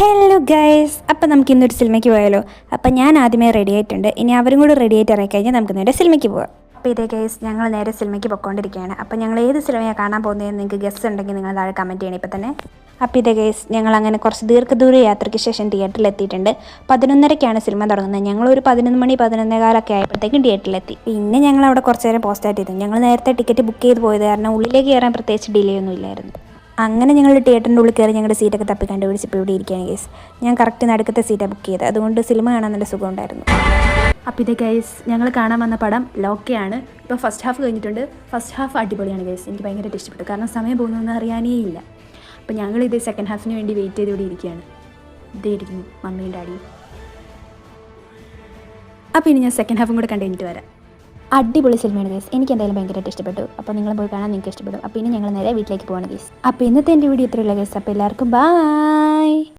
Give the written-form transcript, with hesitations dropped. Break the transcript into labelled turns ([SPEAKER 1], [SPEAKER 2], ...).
[SPEAKER 1] Hello guys, അപ്പം നമുക്ക് ഇന്നൊരു സിനിമയ്ക്ക് പോയാലോ. അപ്പം ഞാൻ ആദ്യമേ റെഡി ആയിട്ടുണ്ട്. ഇനി അവരും കൂടെ റെഡി ആയിട്ട് ഇറങ്ങി കഴിഞ്ഞാൽ നമുക്ക് നേരെ സിനിമയ്ക്ക് പോകാം. അപ്പോൾ ഇതേ ഗൈസ്, ഞങ്ങൾ നേരെ സിനിമയ്ക്ക് പൊയ്ക്കൊണ്ടിരിക്കുകയാണ്. അപ്പം ഞങ്ങൾ ഏത് സിനിമയാണ് കാണാൻ പോകുന്നതെന്ന് നിങ്ങൾക്ക് ഗസ്റ്റ് ഉണ്ടെങ്കിൽ നിങ്ങൾ താഴെ കമൻറ്റ് ചെയ്യണം ഇപ്പം തന്നെ. അപ്പോൾ ഇതേ ഗൈസ്, ഞങ്ങൾ അങ്ങനെ കുറച്ച് ദീർഘദൂര യാത്രയ്ക്ക് ശേഷം തിയേറ്ററിൽ എത്തിയിട്ടുണ്ട്. 11:30ക്കാണ് സിനിമ തുടങ്ങുന്നത്. ഞങ്ങളൊരു 11 മണി 11:15 ആയപ്പോഴത്തേക്കും തിയേറ്ററിലെത്തി. പിന്നെ ഞങ്ങൾ അവിടെ കുറച്ച് നേരം പോസ്റ്റായിട്ട് ചെയ്തു. ഞങ്ങൾ നേരത്തെ ടിക്കറ്റ് ബുക്ക് ചെയ്ത് പോയത് കാരണം ഉള്ളിലേക്ക് കയറാൻ പ്രത്യേകിച്ച് ഡിലേ ഒന്നും ഇല്ലായിരുന്നു. അങ്ങനെ ഞങ്ങൾ തിയേറ്ററിൻ്റെ ഉള്ളിൽ കയറി ഞങ്ങളുടെ സീറ്റൊക്കെ തപ്പി കണ്ടുപിടിച്ച് ഇപ്പോൾ ഇവിടെ ഇരിക്കുകയാണ് ഗൈസ്. ഞാൻ കറക്റ്റ് നടുക്കത്തെ സീറ്റാണ് ബുക്ക് ചെയ്തത്, അതുകൊണ്ട് സിനിമ കാണാൻ നല്ല സുഖമുണ്ടായിരുന്നു. അപ്പോൾ ഇത് ഗൈസ്, ഞങ്ങൾ കാണാൻ വന്ന പടം ലോക്കയാണ്. ഇപ്പോൾ ഫസ്റ്റ് ഹാഫ് കഴിഞ്ഞിട്ടുണ്ട്. ഫസ്റ്റ് ഹാഫ് അടിപൊളിയാണ് ഗൈസ്, എനിക്ക് ഭയങ്കരമായിട്ട് ഇഷ്ടപ്പെട്ടു. കാരണം സമയം പോകുന്നതെന്ന് അറിയാനേ ഇല്ല. അപ്പോൾ ഞങ്ങളിത് സെക്കൻഡ് ഹാഫിന് വേണ്ടി വെയിറ്റ് ചെയ്ത് ഇവിടെ ഇരിക്കുകയാണ്. ഇതേ ഇരിക്കുന്നു മമ്മിയും ഡാഡിയും. അപ്പോൾ ഇനി ഞാൻ സെക്കൻഡ് ഹാഫും കൂടെ കണ്ടു കഴിഞ്ഞിട്ട് വരാം. അടിപൊളി സിനിമയാണ് ഗൈസ്, എനിക്ക് എന്തായാലും ഭയങ്കരമായിട്ട് ഇഷ്ടപ്പെട്ടു. അപ്പോൾ നിങ്ങൾ പോയി കാണാൻ നിങ്ങൾക്ക് ഇഷ്ടപ്പെടും. അപ്പോൾ ഇനി ഞങ്ങൾ നേരെ വീട്ടിലേക്ക് പോകണം ഗൈസ്. അപ്പോൾ ഇന്നത്തെ എൻ്റെ വീഡിയോ ഇത്രയുള്ള ഗൈസ്. അപ്പോൾ എല്ലാവർക്കും ബൈ.